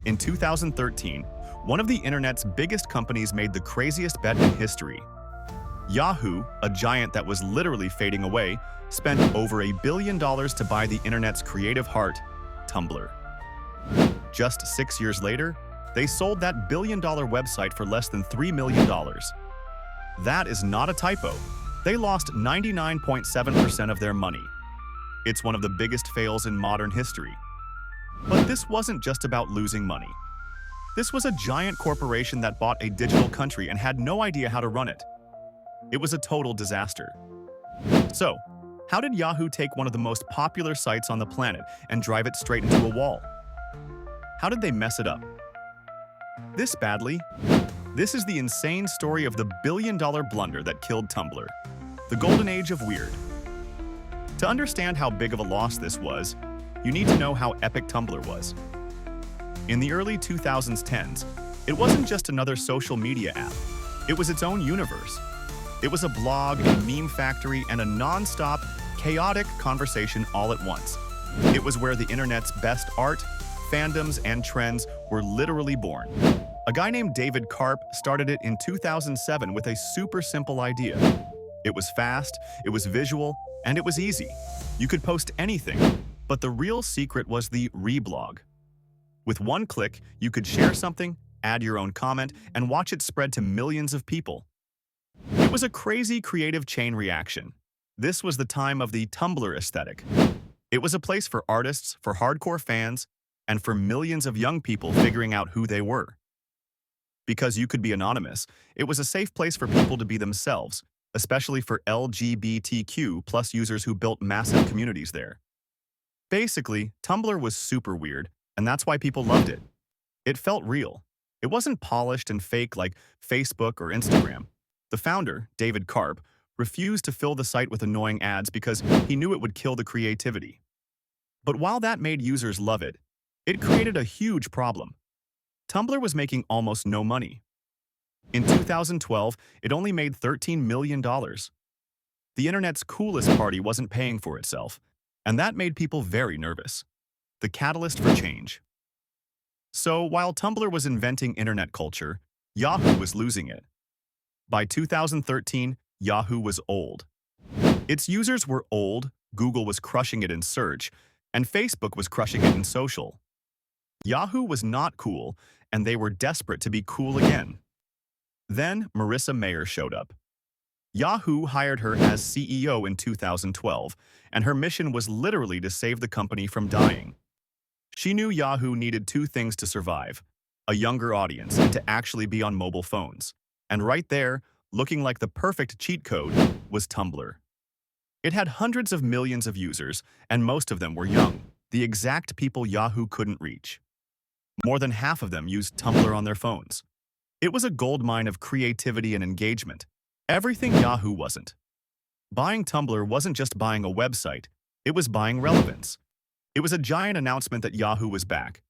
In 2013, one of the internet's biggest companies made the craziest bet in history. Yahoo, a giant that was literally fading away, spent over $1 billion to buy the internet's creative heart, Tumblr. Just 6 years later, they sold that billion-dollar website for less than $3 million. That is not a typo. They lost 99.7% of their money. It's one of the biggest fails in modern history. But this wasn't just about losing money. This was a giant corporation that bought a digital country and had no idea how to run it. It was a total disaster. So, how did Yahoo take one of the most popular sites on the planet and drive it straight into a wall? How did they mess it up? This badly? This is the insane story of the billion-dollar blunder that killed Tumblr, the golden age of weird. To understand how big of a loss this was, you need to know how epic Tumblr was. In the early 2010s, it wasn't just another social media app. It was its own universe. It was a blog, a meme factory, and a non-stop, chaotic conversation all at once. It was where the internet's best art, fandoms, and trends were literally born. A guy named David Karp started it in 2007 with a super simple idea. It was fast, it was visual, and it was easy. You could post anything, but the real secret was the reblog. With one click, you could share something, add your own comment, and watch it spread to millions of people. It was a crazy creative chain reaction. This was the time of the Tumblr aesthetic. It was a place for artists, for hardcore fans, and for millions of young people figuring out who they were. Because you could be anonymous, it was a safe place for people to be themselves, especially for LGBTQ+ users who built massive communities there. Basically, Tumblr was super weird, and that's why people loved it. It felt real. It wasn't polished and fake like Facebook or Instagram. The founder, David Karp, refused to fill the site with annoying ads because he knew it would kill the creativity. But while that made users love it, it created a huge problem. Tumblr was making almost no money. In 2012, it only made $13 million. The internet's coolest party wasn't paying for itself, and that made people very nervous. The catalyst for change. So while Tumblr was inventing internet culture, Yahoo was losing it. By 2013, Yahoo was old. Its users were old, Google was crushing it in search, and Facebook was crushing it in social. Yahoo was not cool, and they were desperate to be cool again. Then Marissa Mayer showed up. Yahoo hired her as CEO in 2012, and her mission was literally to save the company from dying. She knew Yahoo needed two things to survive: a younger audience and to actually be on mobile phones. And right there, looking like the perfect cheat code, was Tumblr. It had hundreds of millions of users, and most of them were young, the exact people Yahoo couldn't reach. More than half of them used Tumblr on their phones. It was a goldmine of creativity and engagement. Everything Yahoo wasn't. Buying Tumblr wasn't just buying a website, it was buying relevance. It was a giant announcement that Yahoo was back.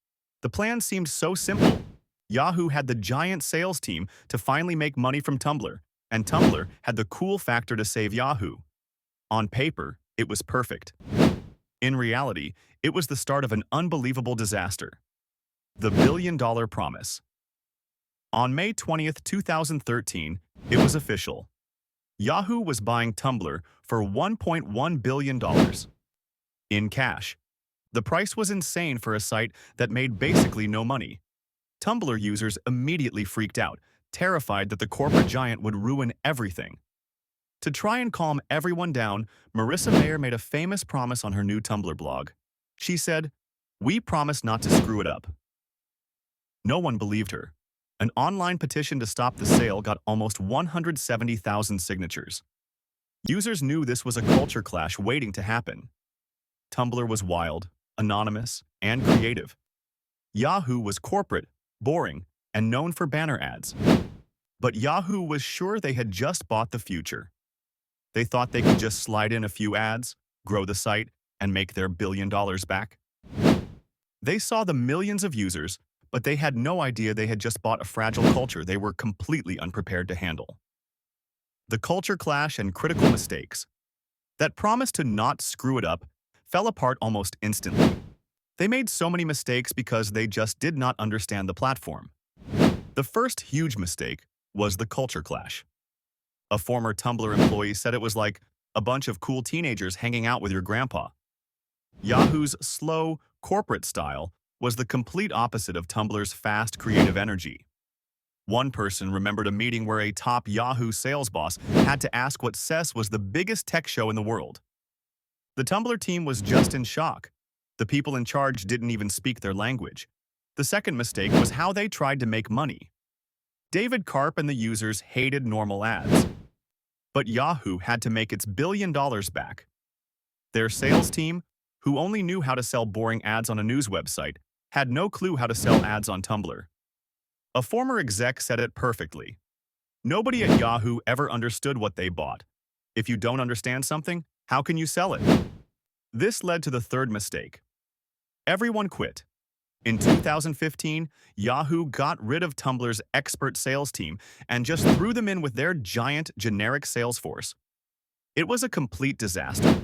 The plan seemed so simple. Yahoo had the giant sales team to finally make money from Tumblr, and Tumblr had the cool factor to save Yahoo. On paper, it was perfect. In reality, it was the start of an unbelievable disaster. The billion-dollar promise. On May 20th, 2013, it was official. Yahoo was buying Tumblr for $1.1 billion. In cash. The price was insane for a site that made basically no money. Tumblr users immediately freaked out, terrified that the corporate giant would ruin everything. To try and calm everyone down, Marissa Mayer made a famous promise on her new Tumblr blog. She said, "We promise not to screw it up." No one believed her. An online petition to stop the sale got almost 170,000 signatures. Users knew this was a culture clash waiting to happen. Tumblr was wild, anonymous, and creative. Yahoo was corporate, boring, and known for banner ads. But Yahoo was sure they had just bought the future. They thought they could just slide in a few ads, grow the site, and make their $1 billion back. They saw the millions of users, but they had no idea they had just bought a fragile culture they were completely unprepared to handle. The culture clash and critical mistakes. That promise to not screw it up fell apart almost instantly. They made so many mistakes because they just did not understand the platform. The first huge mistake was the culture clash. A former Tumblr employee said it was like a bunch of cool teenagers hanging out with your grandpa. Yahoo's slow, corporate style was the complete opposite of Tumblr's fast, creative energy. One person remembered a meeting where a top Yahoo sales boss had to ask what CES was the biggest tech show in the world. The Tumblr team was just in shock. The people in charge didn't even speak their language. The second mistake was how they tried to make money. David Karp and the users hated normal ads. But Yahoo had to make its $1 billion back. Their sales team, who only knew how to sell boring ads on a news website, had no clue how to sell ads on Tumblr. A former exec said it perfectly. Nobody at Yahoo ever understood what they bought. If you don't understand something, how can you sell it? This led to the third mistake. Everyone quit. In 2015, Yahoo got rid of Tumblr's expert sales team and just threw them in with their giant, generic sales force. It was a complete disaster.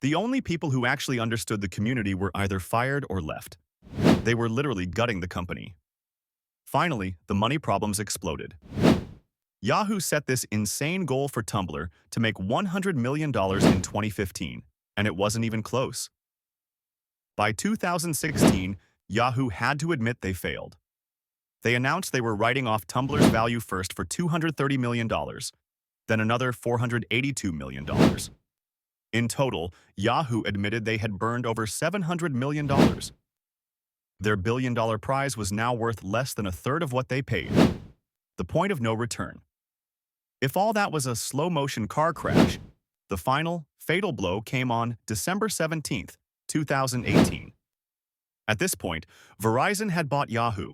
The only people who actually understood the community were either fired or left. They were literally gutting the company. Finally, the money problems exploded. Yahoo set this insane goal for Tumblr to make $100 million in 2015, and it wasn't even close. By 2016, Yahoo had to admit they failed. They announced they were writing off Tumblr's value first for $230 million, then another $482 million. In total, Yahoo admitted they had burned over $700 million. Their billion-dollar prize was now worth less than a third of what they paid. The point of no return. If all that was a slow-motion car crash, the final, fatal blow came on December 17, 2018. At this point, Verizon had bought Yahoo,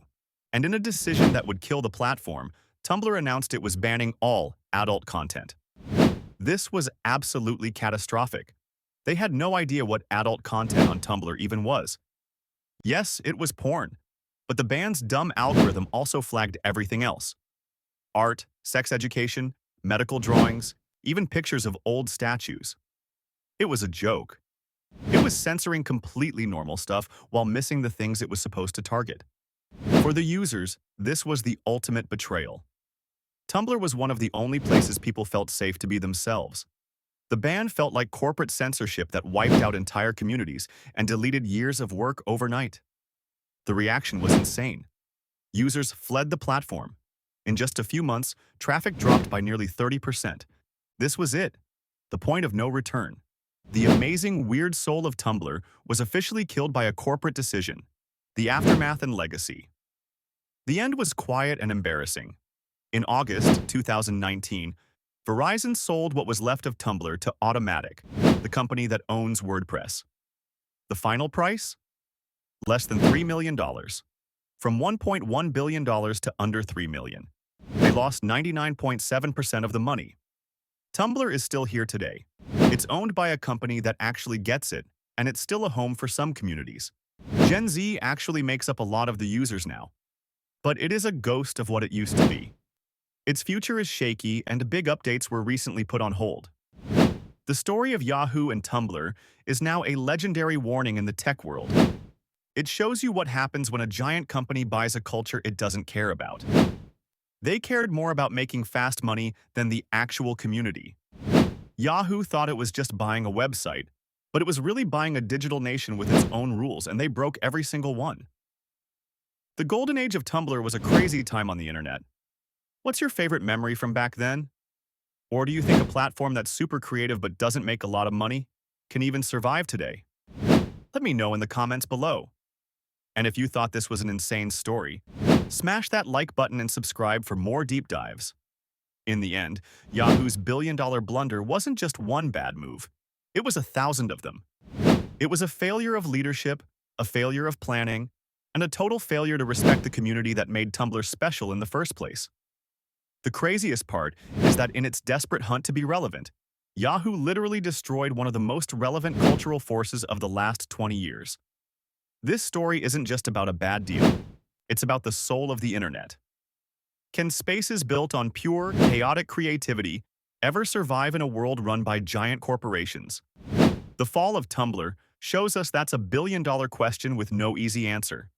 and in a decision that would kill the platform, Tumblr announced it was banning all adult content. This was absolutely catastrophic. They had no idea what adult content on Tumblr even was. Yes, it was porn, but the ban's dumb algorithm also flagged everything else. Art, sex education, medical drawings, even pictures of old statues. It was a joke. It was censoring completely normal stuff while missing the things it was supposed to target. For the users, this was the ultimate betrayal. Tumblr was one of the only places people felt safe to be themselves. The ban felt like corporate censorship that wiped out entire communities and deleted years of work overnight. The reaction was insane. Users fled the platform. In just a few months, traffic dropped by nearly 30%. This was it, the point of no return. The amazing, weird soul of Tumblr was officially killed by a corporate decision. The aftermath and legacy. The end was quiet and embarrassing. In August 2019, Verizon sold what was left of Tumblr to Automatic, the company that owns WordPress. The final price? Less than $3 million. From $1.1 billion to under $3 million. They lost 99.7% of the money. Tumblr is still here today. It's owned by a company that actually gets it, and it's still a home for some communities. Gen Z actually makes up a lot of the users now. But it is a ghost of what it used to be. Its future is shaky, and big updates were recently put on hold. The story of Yahoo and Tumblr is now a legendary warning in the tech world. It shows you what happens when a giant company buys a culture it doesn't care about. They cared more about making fast money than the actual community. Yahoo thought it was just buying a website, but it was really buying a digital nation with its own rules, and they broke every single one. The golden age of Tumblr was a crazy time on the internet. What's your favorite memory from back then? Or do you think a platform that's super creative but doesn't make a lot of money can even survive today? Let me know in the comments below. And if you thought this was an insane story, smash that like button and subscribe for more deep dives. In the end, Yahoo's billion-dollar blunder wasn't just one bad move. It was 1,000 of them. It was a failure of leadership, a failure of planning, and a total failure to respect the community that made Tumblr special in the first place. The craziest part is that in its desperate hunt to be relevant, Yahoo literally destroyed one of the most relevant cultural forces of the last 20 years. This story isn't just about a bad deal. It's about the soul of the internet. Can spaces built on pure, chaotic creativity ever survive in a world run by giant corporations? The fall of Tumblr shows us that's a billion-dollar question with no easy answer.